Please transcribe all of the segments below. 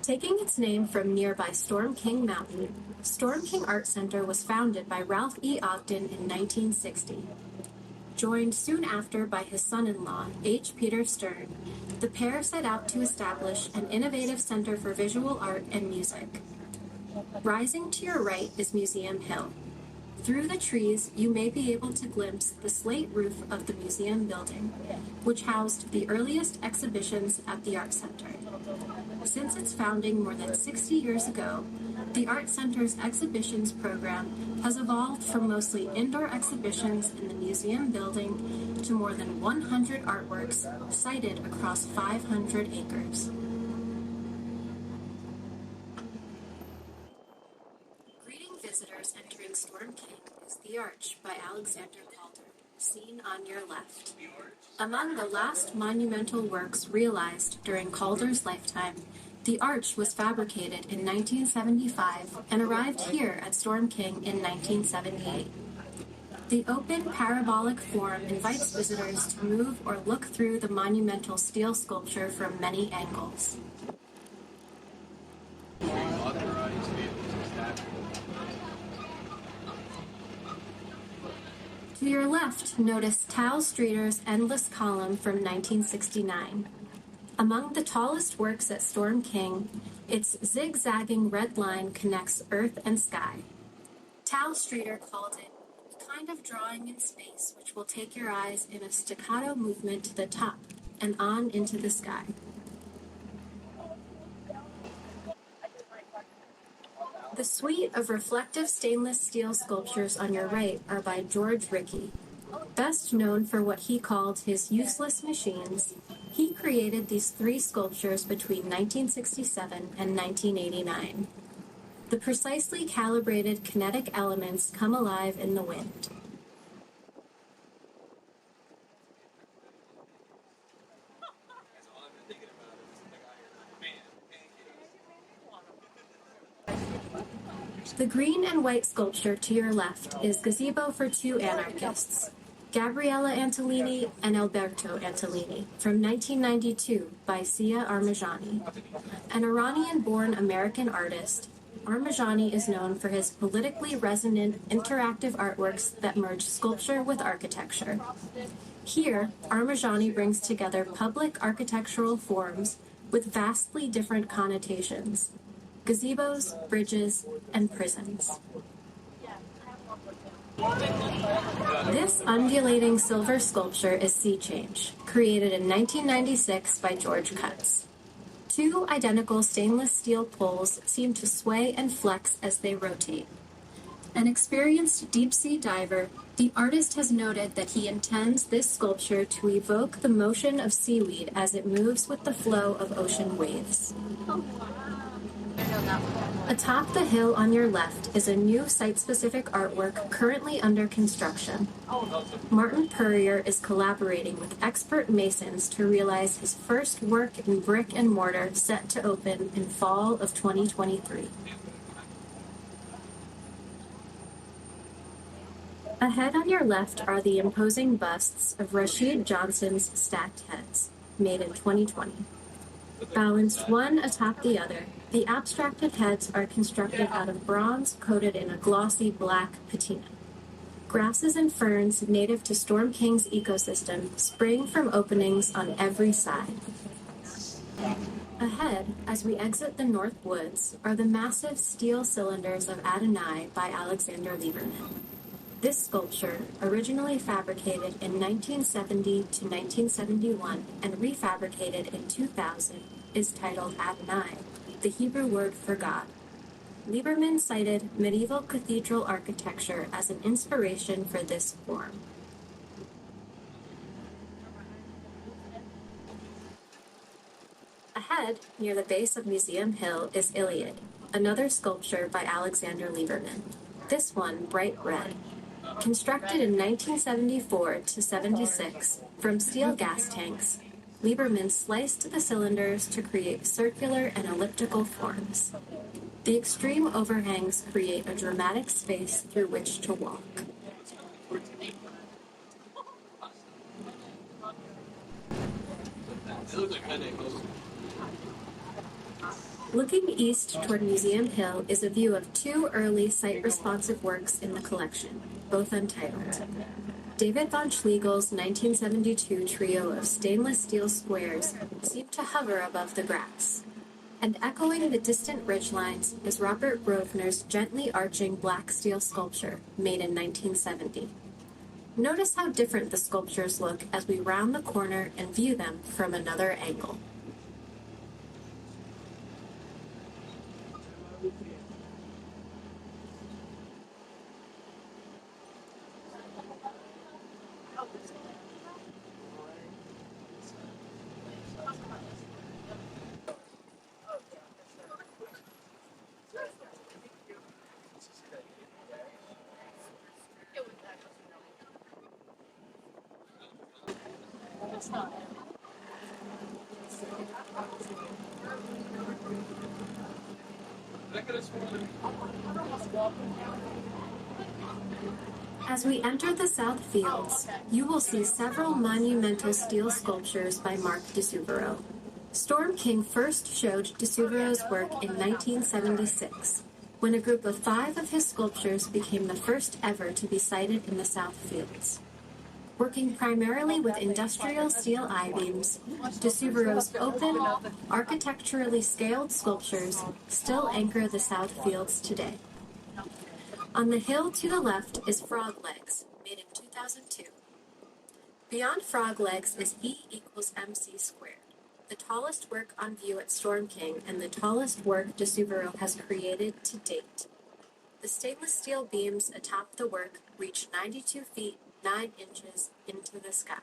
Taking its name from nearby Storm King Mountain, Storm King Art Center was founded by Ralph E. Ogden in 1960. Joined soon after by his son-in-law, H. Peter Stern, the pair set out to establish an innovative center for visual art and music. Rising to your right is Museum Hill. Through the trees, you may be able to glimpse the slate roof of the museum building, which housed the earliest exhibitions at the Art Center. Since its founding more than 60 years ago, the Art Center's exhibitions program has evolved from mostly indoor exhibitions in the museum building to more than 100 artworks sited across 500 acres. Greeting visitors entering Storm King is The Arch by Alexander Calder, seen on your left. Among the last monumental works realized during Calder's lifetime, the arch was fabricated in 1975 and arrived here at Storm King in 1978. The open parabolic form invites visitors to move or look through the monumental steel sculpture from many angles. To your left, notice Tal Streeter's Endless Column from 1969. Among the tallest works at Storm King, its zigzagging red line connects earth and sky. Tal Streeter called it a kind of drawing in space which will take your eyes in a staccato movement to the top and on into the sky. The suite of reflective stainless steel sculptures on your right are by George Rickey. Best known for what he called his useless machines, he created these three sculptures between 1967 and 1989. The precisely calibrated kinetic elements come alive in the wind. The green and white sculpture to your left is Gazebo for Two Anarchists, Gabriella Antolini and Alberto Antolini, from 1992 by Sia Armajani. An Iranian-born American artist, Armajani is known for his politically resonant, interactive artworks that merge sculpture with architecture. Here, Armajani brings together public architectural forms with vastly different connotations: gazebos, bridges, and prisons. This undulating silver sculpture is Sea Change, created in 1996 by George Cutts. Two identical stainless steel poles seem to sway and flex as they rotate. An experienced deep-sea diver, the artist has noted that he intends this sculpture to evoke the motion of seaweed as it moves with the flow of ocean waves. Atop the hill on your left is a new site-specific artwork currently under construction. Martin Purrier is collaborating with expert masons to realize his first work in brick and mortar, set to open in fall of 2023. Ahead on your left are the imposing busts of Rashid Johnson's stacked heads, made in 2020. Balanced one atop the other, the abstracted heads are constructed out of bronze coated in a glossy black patina. Grasses and ferns native to Storm King's ecosystem spring from openings on every side. Ahead, as we exit the North Woods, are the massive steel cylinders of Adonai by Alexander Lieberman. This sculpture, originally fabricated in 1970 to 1971 and refabricated in 2000, is titled Adonai, the Hebrew word for God. Lieberman cited medieval cathedral architecture as an inspiration for this form. Ahead, near the base of Museum Hill, is Iliad, another sculpture by Alexander Lieberman. This one bright red. Constructed in 1974 to 76 from steel gas tanks, Lieberman sliced the cylinders to create circular and elliptical forms. The extreme overhangs create a dramatic space through which to walk. Looking east toward Museum Hill is a view of two early site-responsive works in the collection, both untitled. David von Schlegel's 1972 trio of stainless steel squares seem to hover above the grass. And echoing the distant ridgelines is Robert Grosvenor's gently arching black steel sculpture, made in 1970. Notice how different the sculptures look as we round the corner and view them from another angle. As we enter the South Fields, you will see several monumental steel sculptures by Marc de Souverault. Storm King first showed de Souverault's work in 1976, when a group of 5 of his sculptures became the first ever to be sighted in the South Fields. Working primarily with industrial steel I-beams, de Souverault's open, architecturally scaled sculptures still anchor the South Fields today. On the hill to the left is Frog Legs, made in 2002. Beyond Frog Legs is E equals MC squared, the tallest work on view at Storm King and the tallest work de Souverault has created to date. The stainless steel beams atop the work reach 92 feet 9 inches into the sky.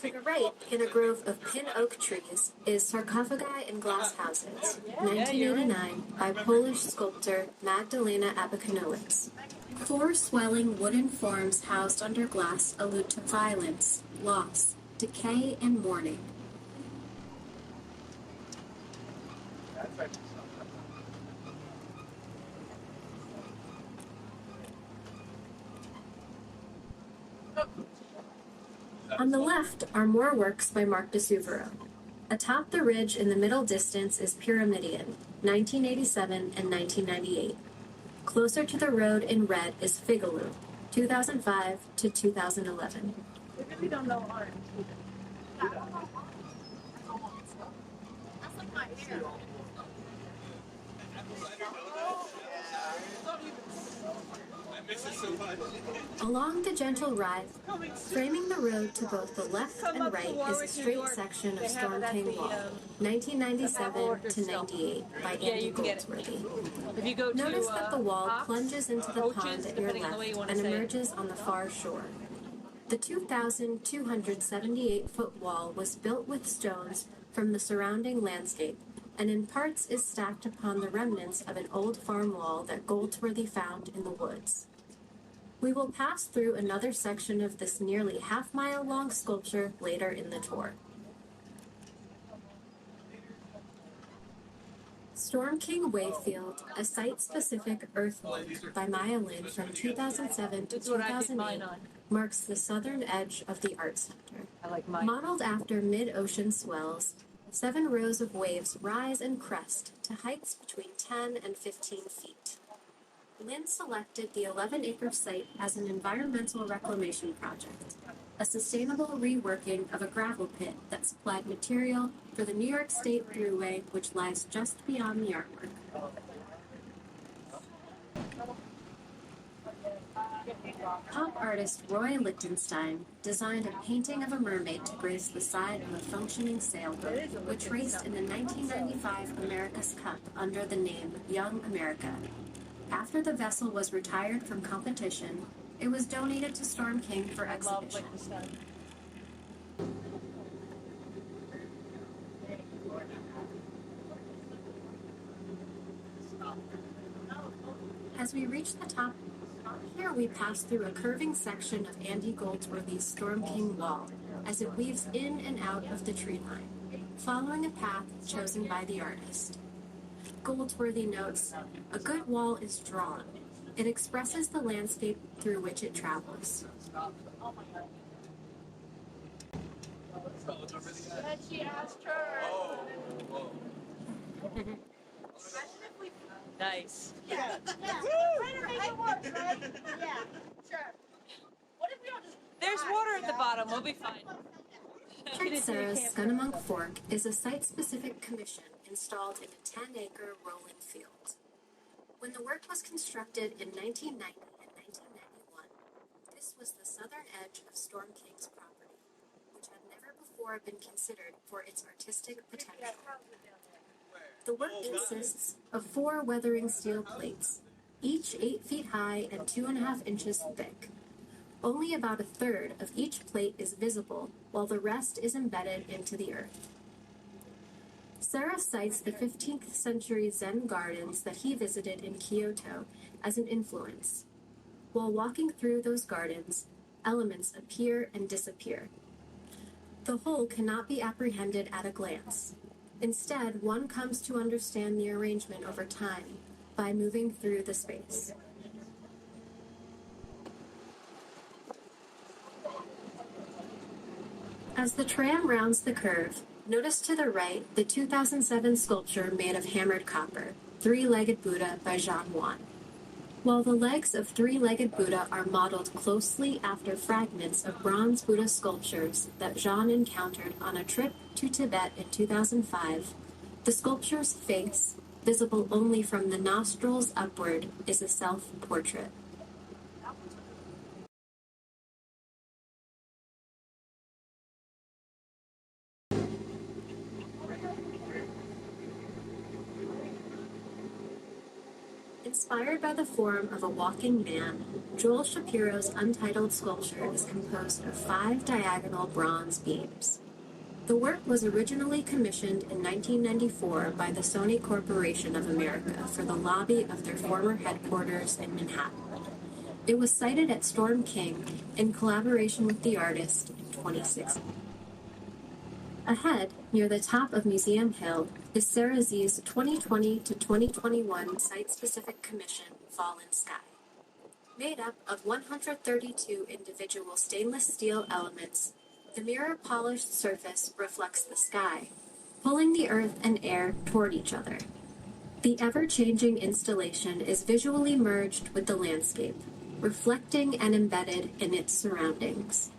To the right, in a grove of pin oak trees, is Sarcophagi and Glass Houses, 1989, by Polish sculptor Magdalena Abakanowicz. 4 swelling wooden forms housed under glass allude to violence, loss, decay, and mourning. On the left are more works by Marc de Souverault. Atop the ridge in the middle distance is Pyramidion, 1987 and 1998. Closer to the road in red is Figaloo, 2005 to 2011. We really don't know art. Along the gentle ride, framing the road to both the left and right is a straight section of Storm King Wall, 1997 to 98, by Andy Goldsworthy. Notice that the wall plunges into the pond at your left and emerges on the far shore. The 2,278-foot wall was built with stones from the surrounding landscape, and in parts is stacked upon the remnants of an old farm wall that Goldsworthy found in the woods. We will pass through another section of this nearly half-mile-long sculpture later in the tour. Storm King Wayfield, a site-specific earthwork by Maya Lin from 2007 to 2008, marks the southern edge of the art center. Modeled after mid-ocean swells, 7 rows of waves rise and crest to heights between 10 and 15 feet. Lynn selected the 11-acre site as an environmental reclamation project, a sustainable reworking of a gravel pit that supplied material for the New York State Thruway, which lies just beyond the artwork. Pop artist Roy Lichtenstein designed a painting of a mermaid to grace the side of a functioning sailboat, which raced in the 1995 America's Cup under the name Young America. After the vessel was retired from competition, it was donated to Storm King for exhibition. As we reach the top, here we pass through a curving section of Andy Goldsworthy's Storm King Wall as it weaves in and out of the tree line, following a path chosen by the artist. Goldsworthy notes, "A good wall is drawn. It expresses the landscape through which it travels." Then she asked her. Nice. Yeah. Yeah. Try to make it work, right? Yeah. Sure. What if we don't just. There's water at the bottom. We'll be fine. Sarah's Scunnamunk Fork is a site-specific commission installed in a 10-acre rolling field. When the work was constructed in 1990 and 1991, this was the southern edge of Storm King's property, which had never before been considered for its artistic potential. The work consists of 4 weathering steel plates, each 8 feet high and 2.5 inches thick. Only about a third of each plate is visible, while the rest is embedded into the earth. Sarah cites the 15th century Zen gardens that he visited in Kyoto as an influence. While walking through those gardens, elements appear and disappear. The whole cannot be apprehended at a glance. Instead, one comes to understand the arrangement over time by moving through the space. As the tram rounds the curve, notice to the right the 2007 sculpture made of hammered copper, Three-Legged Buddha by Jean Wan. While the legs of Three-Legged Buddha are modeled closely after fragments of bronze Buddha sculptures that Jean encountered on a trip to Tibet in 2005, the sculpture's face, visible only from the nostrils upward, is a self-portrait. Inspired by the form of a walking man, Joel Shapiro's untitled sculpture is composed of 5 diagonal bronze beams. The work was originally commissioned in 1994 by the Sony Corporation of America for the lobby of their former headquarters in Manhattan. It was sited at Storm King in collaboration with the artist in 2016. Ahead, near the top of Museum Hill, is Sarah Z's 2020 to 2021 site-specific commission, Fallen Sky. Made up of 132 individual stainless steel elements, the mirror-polished surface reflects the sky, pulling the earth and air toward each other. The ever-changing installation is visually merged with the landscape, reflecting and embedded in its surroundings.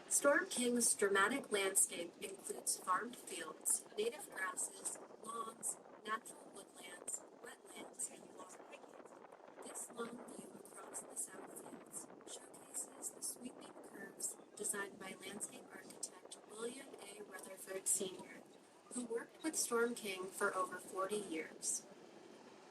Storm King's dramatic landscape includes farmed fields, native grasses, lawns, natural woodlands, wetlands, and water. This long view across the south fields showcases the sweeping curves designed by landscape architect William A. Rutherford Sr., who worked with Storm King for over 40 years.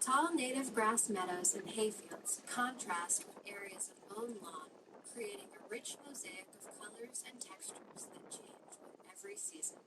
Tall native grass meadows and hayfields contrast with areas of mown lawn, creating a rich mosaic of colors and textures that change with every season.